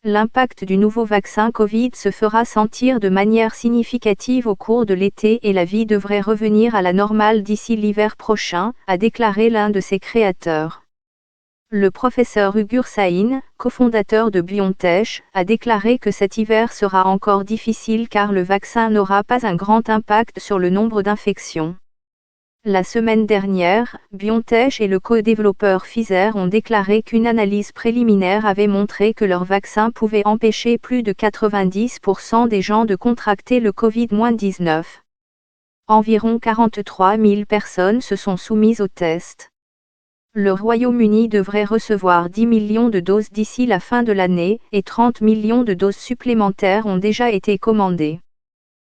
L'impact du nouveau vaccin Covid se fera sentir de manière significative au cours de l'été et la vie devrait revenir à la normale d'ici l'hiver prochain, a déclaré l'un de ses créateurs. Le professeur Ugur Sahin, cofondateur de BioNTech, a déclaré que cet hiver sera encore difficile car le vaccin n'aura pas un grand impact sur le nombre d'infections. La semaine dernière, BioNTech et le co-développeur Pfizer ont déclaré qu'une analyse préliminaire avait montré que leur vaccin pouvait empêcher plus de 90% des gens de contracter le Covid-19. Environ 43 000 personnes se sont soumises au test. Le Royaume-Uni devrait recevoir 10 millions de doses d'ici la fin de l'année, et 30 millions de doses supplémentaires ont déjà été commandées.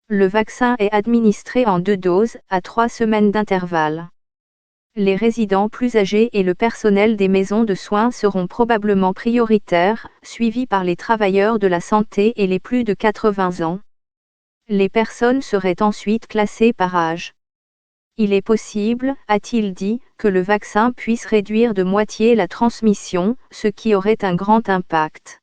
Le vaccin est administré en 2 doses, à 3 semaines d'intervalle. Les résidents plus âgés et le personnel des maisons de soins seront probablement prioritaires, suivis par les travailleurs de la santé et les plus de 80 ans. Les personnes seraient ensuite classées par âge. Il est possible, a-t-il dit, que le vaccin puisse réduire de moitié la transmission, ce qui aurait un grand impact.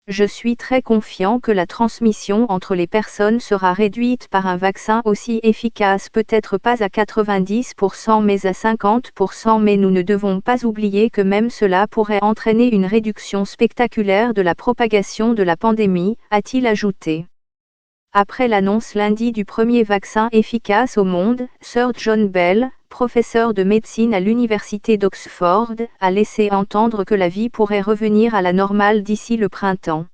Je suis très confiant que la transmission entre les personnes sera réduite par un vaccin aussi efficace, peut-être pas à 90% mais à 50%, mais nous ne devons pas oublier que même cela pourrait entraîner une réduction spectaculaire de la propagation de la pandémie, a-t-il ajouté. Après l'annonce lundi du premier vaccin efficace au monde, Sir John Bell, professeur de médecine à l'université d'Oxford, a laissé entendre que la vie pourrait revenir à la normale d'ici le printemps.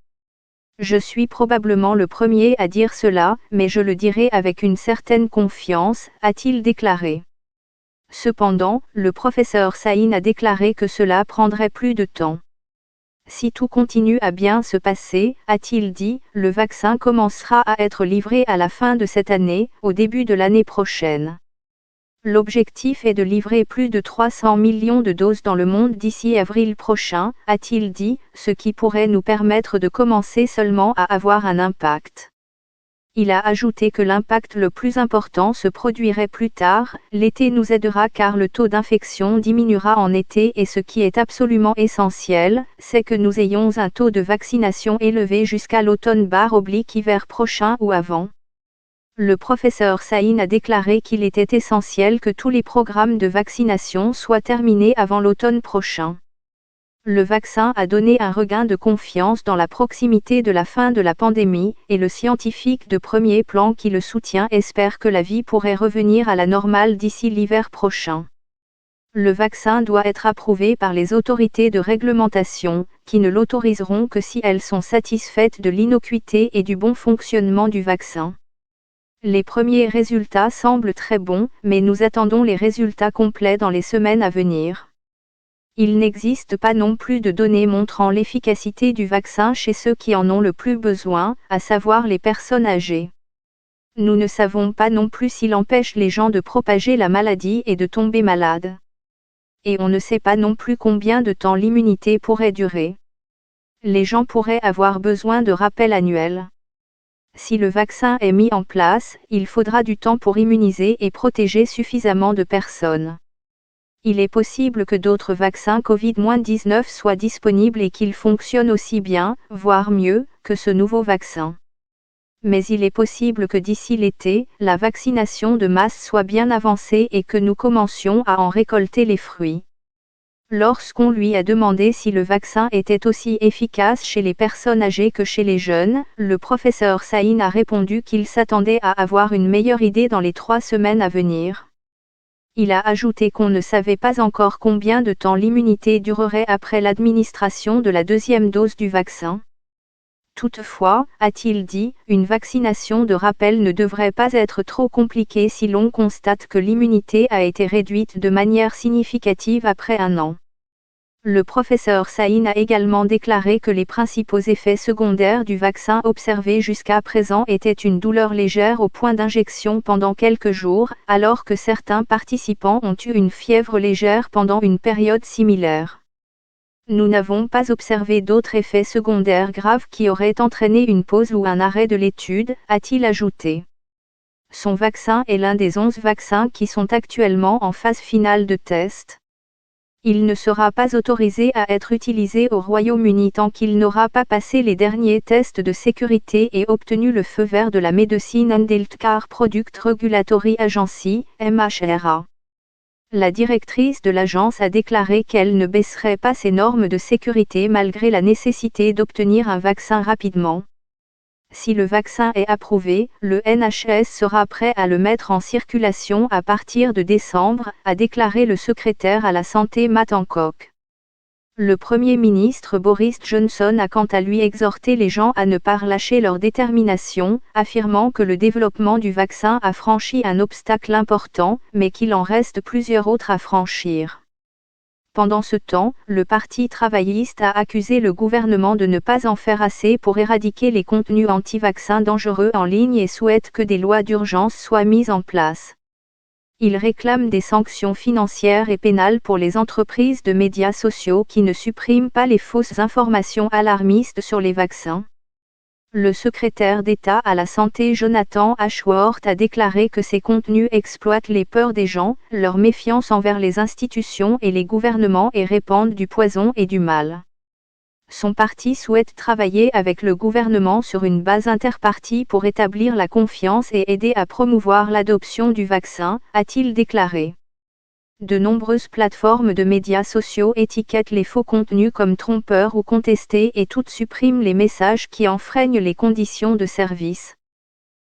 Je suis probablement le premier à dire cela, mais je le dirai avec une certaine confiance, a-t-il déclaré. Cependant, le professeur Sahin a déclaré que cela prendrait plus de temps. Si tout continue à bien se passer, a-t-il dit, le vaccin commencera à être livré à la fin de cette année, au début de l'année prochaine. L'objectif est de livrer plus de 300 millions de doses dans le monde d'ici avril prochain, a-t-il dit, ce qui pourrait nous permettre de commencer seulement à avoir un impact. Il a ajouté que l'impact le plus important se produirait plus tard, l'été nous aidera car le taux d'infection diminuera en été et ce qui est absolument essentiel, c'est que nous ayons un taux de vaccination élevé jusqu'à l'automne/hiver prochain ou avant. Le professeur Sahin a déclaré qu'il était essentiel que tous les programmes de vaccination soient terminés avant l'automne prochain. Le vaccin a donné un regain de confiance dans la proximité de la fin de la pandémie, et le scientifique de premier plan qui le soutient espère que la vie pourrait revenir à la normale d'ici l'hiver prochain. Le vaccin doit être approuvé par les autorités de réglementation, qui ne l'autoriseront que si elles sont satisfaites de l'innocuité et du bon fonctionnement du vaccin. Les premiers résultats semblent très bons, mais nous attendons les résultats complets dans les semaines à venir. Il n'existe pas non plus de données montrant l'efficacité du vaccin chez ceux qui en ont le plus besoin, à savoir les personnes âgées. Nous ne savons pas non plus s'il empêche les gens de propager la maladie et de tomber malades. Et on ne sait pas non plus combien de temps l'immunité pourrait durer. Les gens pourraient avoir besoin de rappels annuels. Si le vaccin est mis en place, il faudra du temps pour immuniser et protéger suffisamment de personnes. Il est possible que d'autres vaccins Covid-19 soient disponibles et qu'ils fonctionnent aussi bien, voire mieux, que ce nouveau vaccin. Mais il est possible que d'ici l'été, la vaccination de masse soit bien avancée et que nous commencions à en récolter les fruits. Lorsqu'on lui a demandé si le vaccin était aussi efficace chez les personnes âgées que chez les jeunes, le professeur Sahin a répondu qu'il s'attendait à avoir une meilleure idée dans les 3 semaines à venir. Il a ajouté qu'on ne savait pas encore combien de temps l'immunité durerait après l'administration de la 2e dose du vaccin. Toutefois, a-t-il dit, une vaccination de rappel ne devrait pas être trop compliquée si l'on constate que l'immunité a été réduite de manière significative après 1 an. Le professeur Sahin a également déclaré que les principaux effets secondaires du vaccin observés jusqu'à présent étaient une douleur légère au point d'injection pendant quelques jours, alors que certains participants ont eu une fièvre légère pendant une période similaire. Nous n'avons pas observé d'autres effets secondaires graves qui auraient entraîné une pause ou un arrêt de l'étude, a-t-il ajouté. Son vaccin est l'un des 11 vaccins qui sont actuellement en phase finale de test. Il ne sera pas autorisé à être utilisé au Royaume-Uni tant qu'il n'aura pas passé les derniers tests de sécurité et obtenu le feu vert de la Medicines and Healthcare Product Regulatory Agency, MHRA. La directrice de l'agence a déclaré qu'elle ne baisserait pas ses normes de sécurité malgré la nécessité d'obtenir un vaccin rapidement. Si le vaccin est approuvé, le NHS sera prêt à le mettre en circulation à partir de décembre, a déclaré le secrétaire à la santé Matt Hancock. Le Premier ministre Boris Johnson a quant à lui exhorté les gens à ne pas relâcher leur détermination, affirmant que le développement du vaccin a franchi un obstacle important, mais qu'il en reste plusieurs autres à franchir. Pendant ce temps, le Parti travailliste a accusé le gouvernement de ne pas en faire assez pour éradiquer les contenus anti-vaccins dangereux en ligne et souhaite que des lois d'urgence soient mises en place. Il réclame des sanctions financières et pénales pour les entreprises de médias sociaux qui ne suppriment pas les fausses informations alarmistes sur les vaccins. Le secrétaire d'État à la santé Jonathan Ashworth a déclaré que ces contenus exploitent les peurs des gens, leur méfiance envers les institutions et les gouvernements et répandent du poison et du mal. Son parti souhaite travailler avec le gouvernement sur une base interpartie pour établir la confiance et aider à promouvoir l'adoption du vaccin, a-t-il déclaré. De nombreuses plateformes de médias sociaux étiquettent les faux contenus comme trompeurs ou contestés et toutes suppriment les messages qui enfreignent les conditions de service.